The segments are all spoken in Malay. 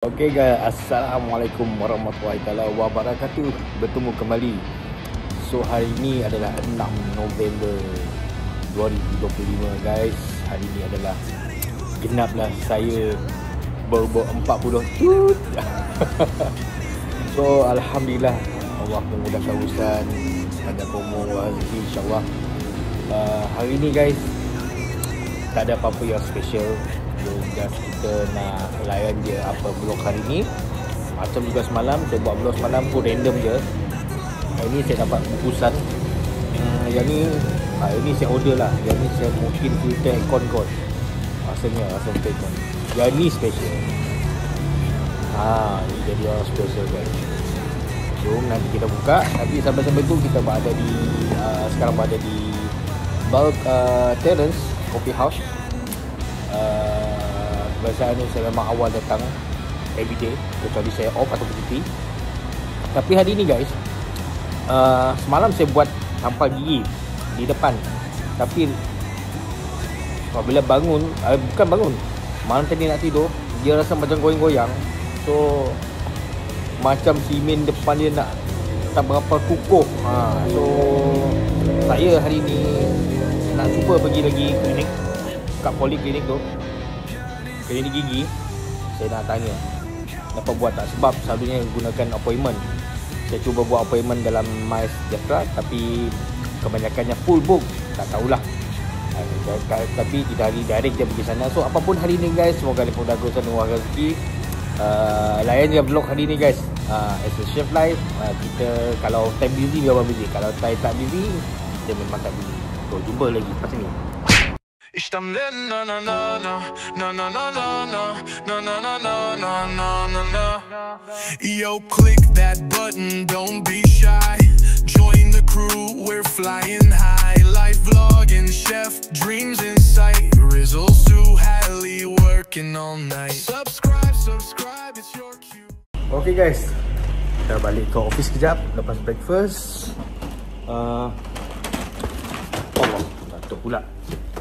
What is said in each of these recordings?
Okey guys, Assalamualaikum warahmatullahi wabarakatuh. Bertemu kembali. So hari ini adalah 6 November 2025 guys. Hari ini adalah genaplah saya berumur 40 tut. So alhamdulillah Allah memudahkan urusan, ada promo rezeki insya-Allah. Hari ini guys tak ada apa-apa yang special. Just kita nak layan je apa blog hari ni. Macam juga semalam, saya buat blog semalam pun random je. Hari ni saya dapat bungkusan. Yang ni saya order lah. Yang ni saya mungkin filter aircon kot. Rasanya rasa filter aircon. Yang ni special. Ini jadi orang special guys. Jom nanti kita buka. Tapi sampai-sampai tu kita berada di sekarang berada di Bulk Terrace Coffee House. Biasanya ni saya memang awal datang everyday, kecuali saya off atau cuti. Tapi hari ni guys, semalam saya buat tampal gigi di depan. Tapi apabila bangun, bukan bangun, malam tadi nak tidur, dia rasa macam goyang-goyang. So macam simen depan dia tak berapa kukuh. So saya hari ni nak cuba pergi lagi klinik, kat poliklinik tu, klinik gigi. Saya nak tanya dapat buat tak, sebab selalunya gunakan appointment. Saya cuba buat appointment dalam MySejahtera, tapi kebanyakannya full book. Tak tahulah, tapi kita hari direct je pergi sana. So apapun hari ni guys, semoga dimudahkan urusan dan rezeki. Layan je vlog hari ni guys. As a chef life, kita kalau time busy dia orang busy, kalau time tak busy dia memang tak busy. So jumpa lagi lepas ni. Yo, click that button, don't be shy. Join the crew, we're flying high. Life vlogging, chef, dreams in sight. Rizzle, Sue, Hallie, working all night. Subscribe, it's your cue. Okay guys, kita balik ke office kejap lepas breakfast. Allah, jatuh pula.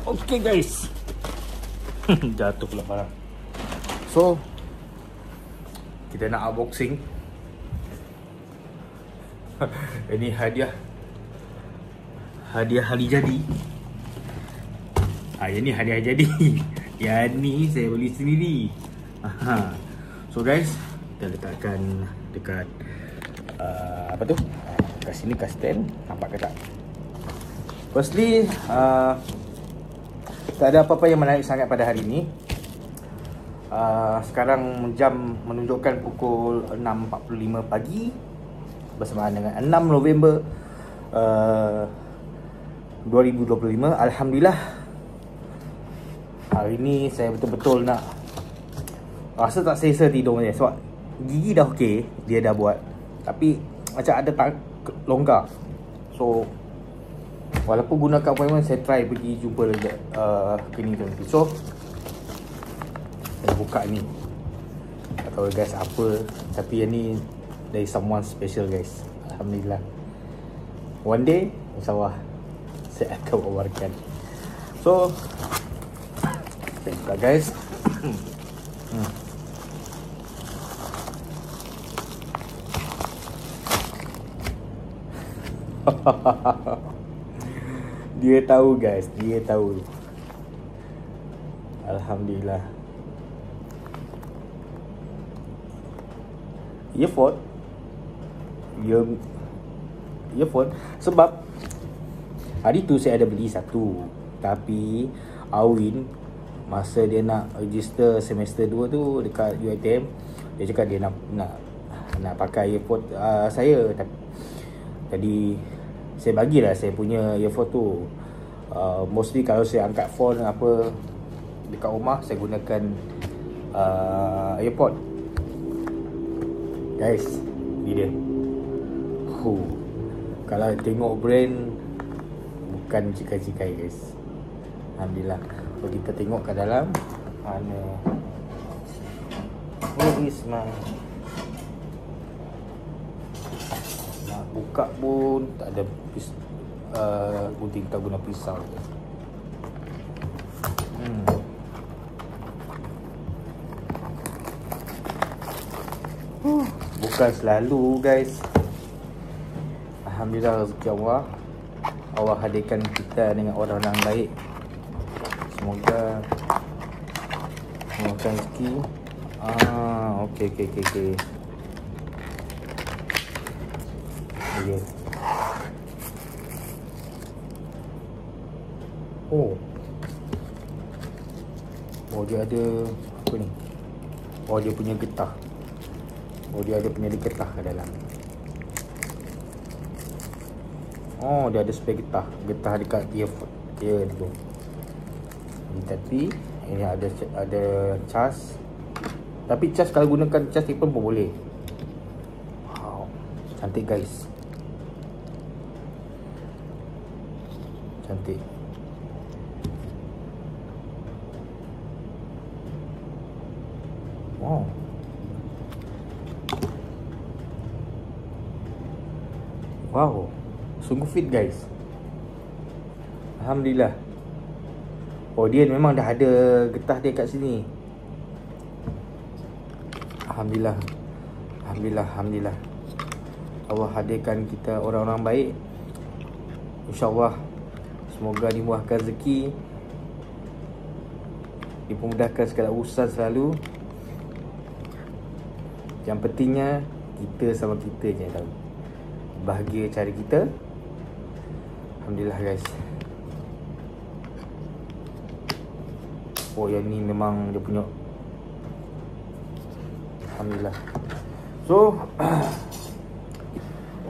Okay guys, jatuh pula barang. So kita nak unboxing. Ini hadiah hari jadi. Yang ni hadiah jadi. Yang ni saya beli sendiri. So guys, kita letakkan dekat apa tu, kat sini, kat stand. Nampak ke tak? Firstly, tak ada apa-apa yang menarik sangat pada hari ini. Sekarang jam menunjukkan pukul 6.45 pagi, bersamaan dengan 6 November 2025. Alhamdulillah, hari ini saya betul-betul nak, rasa tak selesa tidur ni. Sebab gigi dah okey, dia dah buat, tapi macam ada tak longgar. So walaupun gunakan appointment, saya try pergi jumpa lagi klinik tu nanti. So saya buka ni, tak tahu guys apa, tapi yang ni dari someone special guys. Alhamdulillah, one day insyaAllah saya akan wawarkan. So saya buka guys. Dia tahu guys, dia tahu. Alhamdulillah. Earphone. Sebab hari tu saya ada beli satu, tapi Awin masa dia nak register semester 2 tu dekat UiTM, dia cakap dia nak pakai earphone saya. Jadi saya bagilah saya punya earphone tu. Mostly kalau saya angkat phone apa dekat rumah, saya gunakan earpod. Guys, ni dia. Kalau tengok brand, bukan cikai-cikai guys. Alhamdulillah. Kalau kita tengok kat dalam, mana Isma, nak buka pun tak ada gunting, kita guna pisau. Bukan selalu guys. Alhamdulillah rezeki Allah. Allah hadirkan kita dengan orang-orang baik. Semoga murahkan rezeki. Okey. Okay. Oh dia ada apa ni? Oh dia punya getah. Oh dia ada punya getah kat dalam. Oh dia ada spare getah. Getah dekat earphone dia tu. Tapi ini ada cas. Tapi cas kalau gunakan cas pun boleh. Wow, cantik guys. Cantik. Wow, sungguh fit guys. Alhamdulillah. Oh dia memang dah ada getah dia kat sini. Alhamdulillah. Allah hadirkan kita orang-orang baik. InsyaAllah semoga dimurahkan rezeki, dipermudahkan segala urusan selalu. Yang pentingnya kita sama kita je tahu. Bahagia cari kita. Alhamdulillah guys. Oh yang ni memang dia punya. Alhamdulillah. So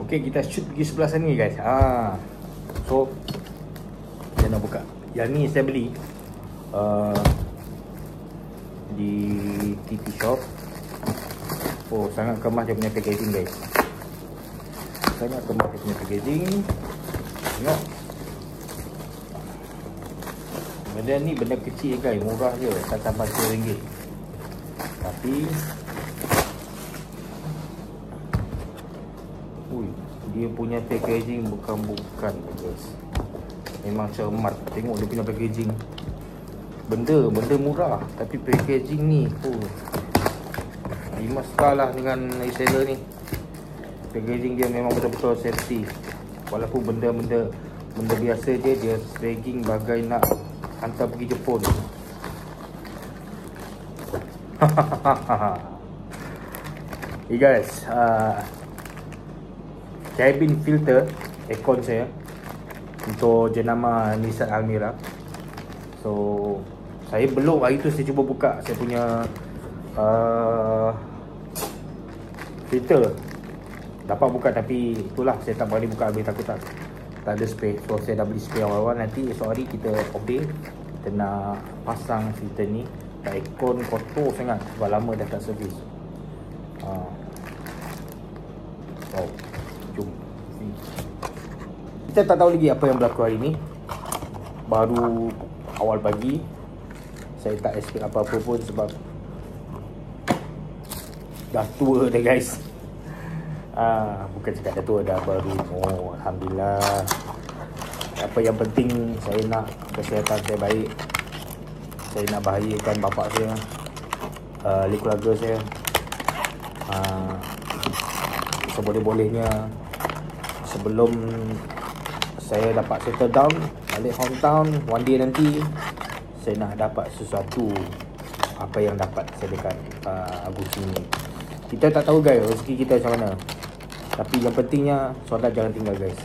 okay, kita shoot pergi sebelah sana guys. So saya nak buka. Yang ni saya beli di TP Shop. Oh sangat kemas dia punya packaging guys. Sangat kemas dia punya packaging. Tengok. Benda ni benda kecil guys, murah je, tak sampai RM1. Tapi dia punya packaging bukan guys. Memang cermat. Tengok dia punya packaging. Benda murah tapi packaging ni Rimas kalah dengan reseller ni. Packaging dia memang betul-betul safety. Walaupun benda biasa je, dia packing bagai nak hantar pergi Jepun. Hey guys, cabin filter aircon saya untuk jenama Nissan Almera. So saya belum, hari tu saya cuba buka saya punya filter, dapat buka, tapi itulah saya tak berani buka habis, takut tak ada spare. So saya dah beli spare awal-awal. Nanti esok hari kita update, kita nak pasang filter ni. Aircon kotor sangat sebab lama dah tak servis. Wow, jom. Kita tak tahu lagi apa yang berlaku hari ni. Baru awal pagi. Saya tak expect apa-apa pun sebab dah tua dah guys. Bukan cakap dah tua, dah baru. Oh Alhamdulillah. Apa yang penting, saya nak kesihatan saya baik. Saya nak bahagiakan bapak saya, keluarga saya. Seboleh-bolehnya sebelum saya dapat settle down balik hometown, one day nanti saya nak dapat sesuatu apa yang dapat saya dekat Agustin ni. Kita tak tahu guys rezeki kita macam mana, tapi yang pentingnya solat jangan tinggal guys.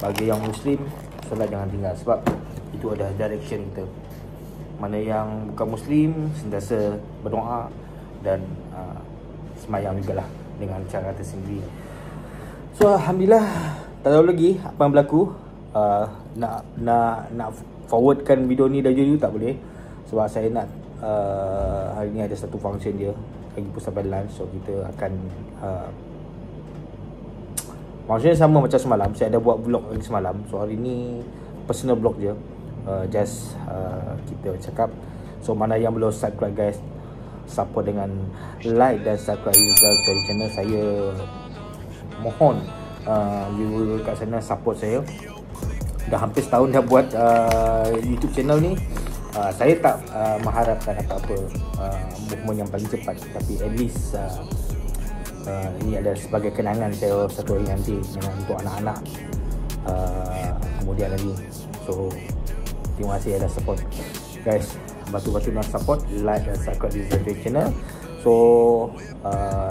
Bagi yang Muslim, solat jangan tinggal sebab itu adalah direction kita. Mana yang bukan Muslim sentiasa berdoa dan semayang jugalah dengan cara tersendiri. So Alhamdulillah, tak tahu lagi apa yang berlaku. Nak forwardkan video ni dah jujur tak boleh sebab saya nak hari ni ada satu function dia lagi pun sampai lunch. So kita akan maksudnya sama macam semalam, saya ada buat vlog lagi semalam. So hari ni personal vlog je. Just kita cakap. So mana yang belum subscribe guys, support dengan like dan subscribe Rizal Cari channel saya. Mohon you kat sana support saya. Dah hampir setahun dah buat YouTube channel ni. Saya tak mengharapkan apa-apa movement yang paling cepat, tapi at least Ini adalah sebagai kenangan saya satu hari nanti dengan untuk anak-anak kemudian lagi. So terima kasih ada support guys. Batu-batu nak support, like dan subscribe di Zafir channel. So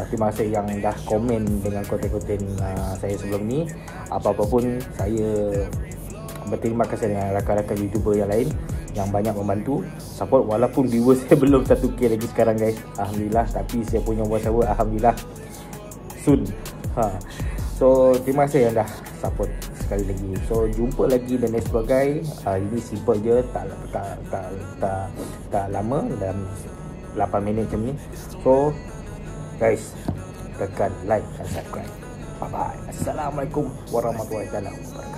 terima kasih yang dah komen dengan konten-konten saya sebelum ni. Apa-apa pun saya berterima kasih dengan rakan-rakan YouTuber yang lain yang banyak membantu support, walaupun viewers saya belum 1k lagi sekarang guys. Alhamdulillah, tapi saya punya follower alhamdulillah soon. So terima kasih yang dah support sekali lagi. So jumpa lagi dan lain sebagainya. Ini simple je, tak lama, dalam 8 minit macam ni. So guys, tekan like dan subscribe. Bye bye. Assalamualaikum warahmatullahi wabarakatuh.